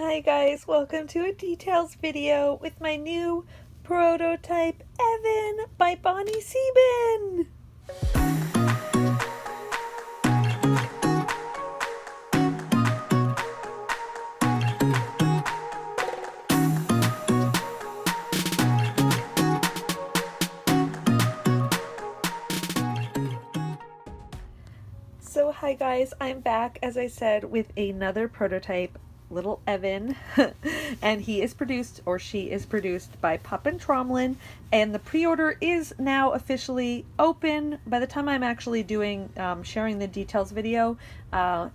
Hi guys, welcome to a details video with my new prototype Evyn by Bonnie Sieben. So hi guys, I'm back as I said with another prototype, little Evyn, and he is produced, or she is produced, by Puppen Traumland, and the pre-order is now officially open. By the time I'm actually doing sharing the details video,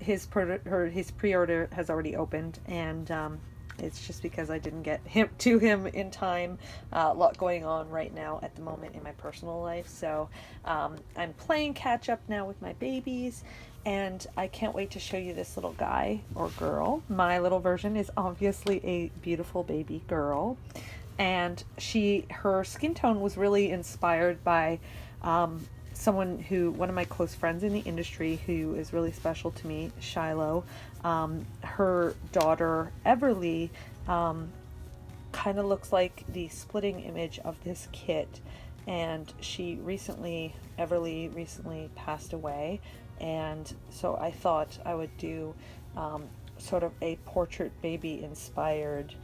his pre-order has already opened, and it's just because I didn't get to him in time. A lot going on right now at the moment in my personal life, so I'm playing catch up now with my babies, and I can't wait to show you this little guy or girl. My little version is obviously a beautiful baby girl, and her skin tone was really inspired by one of my close friends in the industry who is really special to me, Shaylen. Her daughter Everly kind of looks like the splitting image of this kit, and Everly recently passed away, and so I thought I would do sort of a portrait baby inspired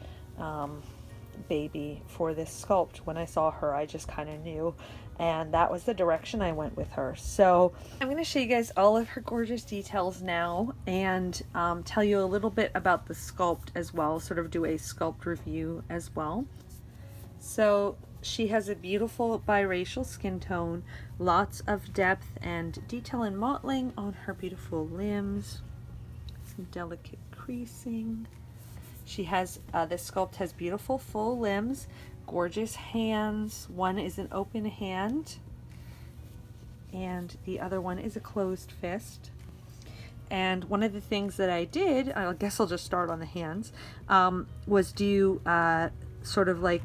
baby for this sculpt. When I saw her, I just kind of knew, and that was the direction I went with her. So I'm going to show you guys all of her gorgeous details now, and tell you a little bit about the sculpt as well, sort of do a sculpt review as well. So she has a beautiful biracial skin tone, lots of depth and detail and mottling on her beautiful limbs, some delicate creasing. She has, this sculpt has beautiful full limbs, gorgeous hands. One is an open hand, and the other one is a closed fist. And one of the things that I did, I guess I'll just start on the hands, was do sort of like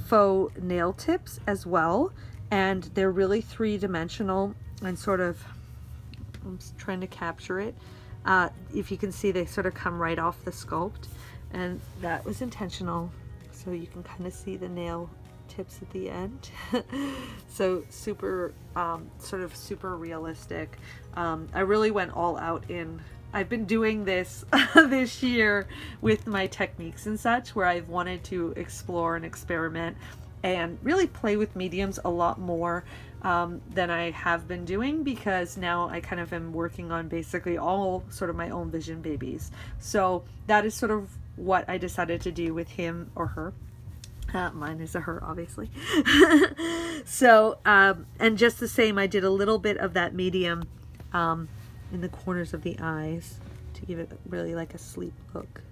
faux nail tips as well. And they're really three-dimensional and sort of, I'm trying to capture it. If you can see, they sort of come right off the sculpt, and that was intentional, so you can kind of see the nail tips at the end. So super sort of super realistic. I really went all out I've been doing this this year with my techniques and such, where I've wanted to explore and experiment and really play with mediums a lot more than I have been doing, because now I kind of am working on basically all sort of my own vision babies. So that is sort of what I decided to do with him or her. Mine is a her, obviously. So, and just the same, I did a little bit of that medium in the corners of the eyes to give it really like a sleep look.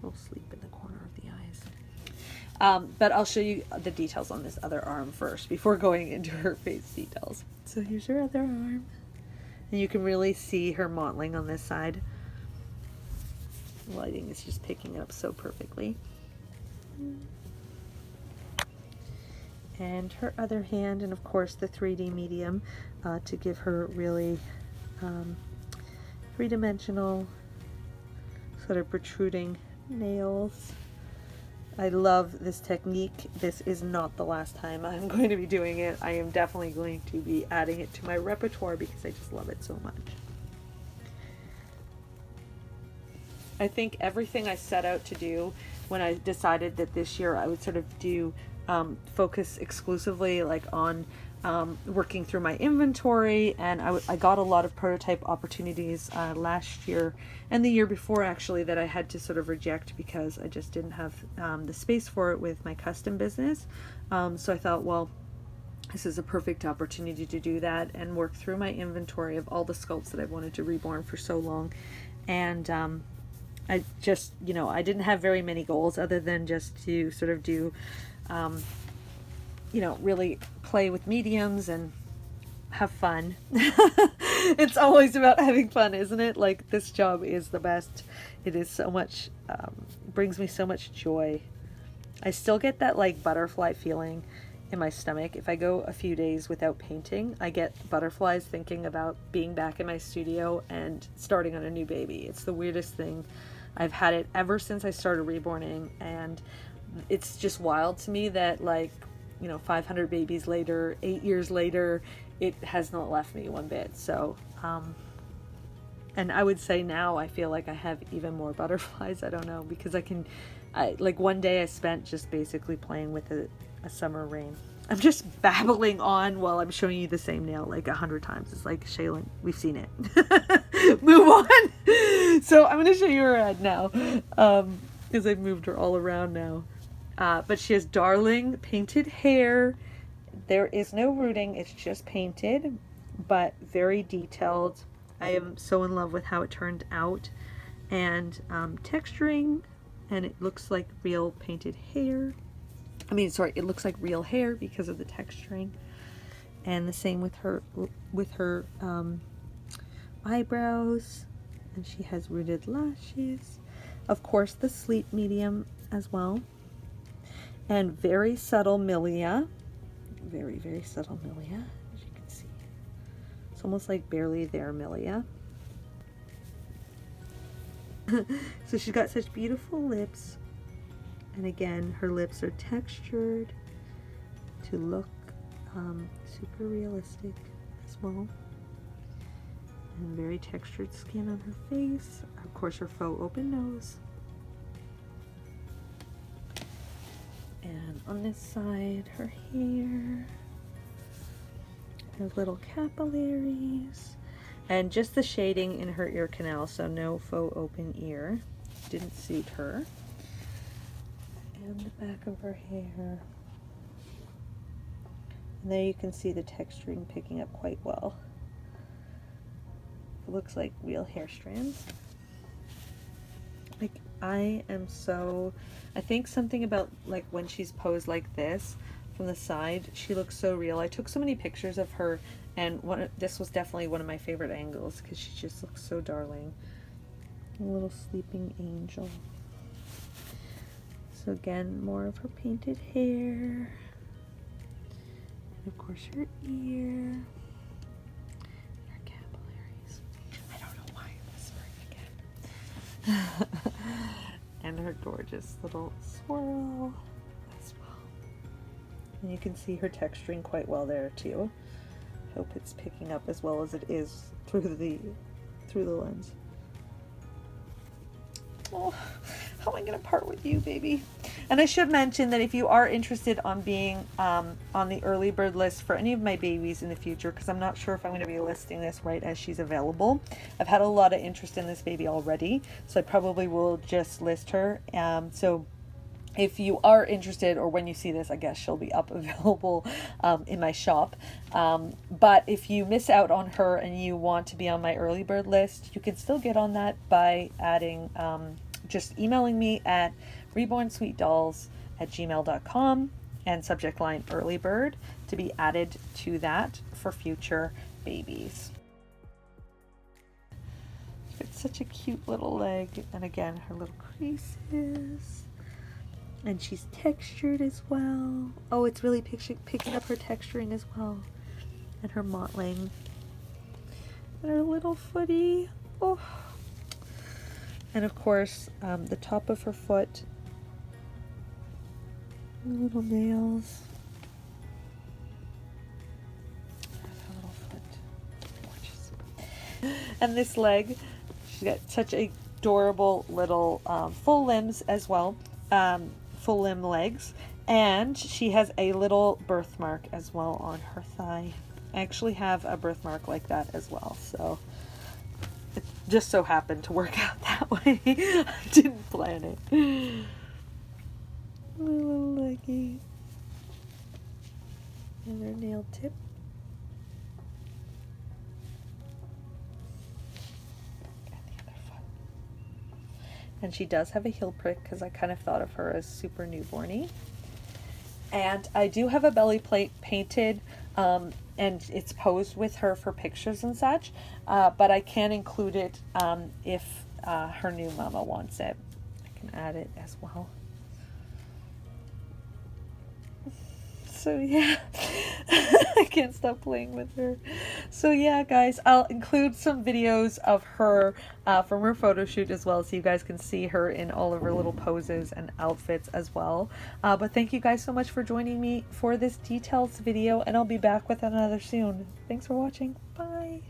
A little sleep in the corner of the eyes. But I'll show you the details on this other arm first before going into her face details. So here's her other arm. And you can really see her mottling on this side. The lighting is just picking it up so perfectly. And her other hand, and of course the 3D medium to give her really three-dimensional sort of protruding nails. I love this technique. This is not the last time I'm going to be doing it. I am definitely going to be adding it to my repertoire because I just love it so much. I think everything I set out to do when I decided that this year I would sort of do focus exclusively like on working through my inventory, and I got a lot of prototype opportunities last year and the year before actually that I had to sort of reject because I just didn't have the space for it with my custom business. So I thought, well, this is a perfect opportunity to do that and work through my inventory of all the sculpts that I've wanted to reborn for so long. And I just, I didn't have very many goals other than just to sort of do really play with mediums and have fun. It's always about having fun, isn't it? Like, this job is the best. It is so much, brings me so much joy. I still get that like butterfly feeling in my stomach. If I go a few days without painting, I get butterflies thinking about being back in my studio and starting on a new baby. It's the weirdest thing. I've had it ever since I started reborning, and it's just wild to me that, like, you know, 500 babies later, 8 years later, it has not left me one bit. So and I would say now I feel like I have even more butterflies. I don't know, because like one day I spent just basically playing with a summer rain. I'm just babbling on while I'm showing you the same nail like 100 times. It's like, Shaylen, we've seen it. Move on. So I'm going to show you her head now, because I've moved her all around now. But she has darling painted hair. There is no rooting. It's just painted, but very detailed. I am so in love with how it turned out, and texturing, and it looks like real painted hair. I mean, sorry, it looks like real hair because of the texturing. And the same with her eyebrows, and she has rooted lashes. Of course, the sleep medium as well, and very subtle milia, very, very subtle milia, as you can see. It's almost like barely there milia. So she's got such beautiful lips, and again, her lips are textured to look super realistic as well, and very textured skin on her face. Of course, her faux open nose. And on this side, her hair, her little capillaries, and just the shading in her ear canal, so no faux open ear. Didn't suit her. And the back of her hair. And there you can see the texturing picking up quite well. It looks like real hair strands. Like, I think something about, like, when she's posed like this from the side, she looks so real. I took so many pictures of her, and this was definitely one of my favorite angles because she just looks so darling. A little sleeping angel. So again, more of her painted hair. And of course her ear. Her capillaries. I don't know why I'm whispering again. And her gorgeous little swirl as well. And you can see her texturing quite well there too. Hope it's picking up as well as it is through the lens. Oh, how am I going to part with you, baby? And I should mention that if you are interested on being on the early bird list for any of my babies in the future, because I'm not sure if I'm going to be listing this right as she's available. I've had a lot of interest in this baby already, so I probably will just list her. So if you are interested, or when you see this, I guess she'll be up available in my shop. But if you miss out on her and you want to be on my early bird list, you can still get on that by adding, just emailing me at rebornsweetdolls@gmail.com and subject line early bird to be added to that for future babies. It's such a cute little leg, and again, her little creases. And she's textured as well. Oh, it's really picking up her texturing as well. And her mottling. And her little footy. Oh. And of course, the top of her foot. Her little nails. Her little foot. Gorgeous. And this leg, she's got such adorable little full limbs as well. Full limb legs, and she has a little birthmark as well on her thigh. I actually have a birthmark like that as well, so it just so happened to work out that way. I didn't plan it. My little leggy. And her nail tip. And she does have a heel prick because I kind of thought of her as super newborny. And I do have a belly plate painted, and it's posed with her for pictures and such, but I can include it if her new mama wants it. I can add it as well. So yeah, I can't stop playing with her. So yeah, guys, I'll include some videos of her from her photo shoot as well, so you guys can see her in all of her little poses and outfits as well. But thank you guys so much for joining me for this details video, and I'll be back with another soon. Thanks for watching. Bye.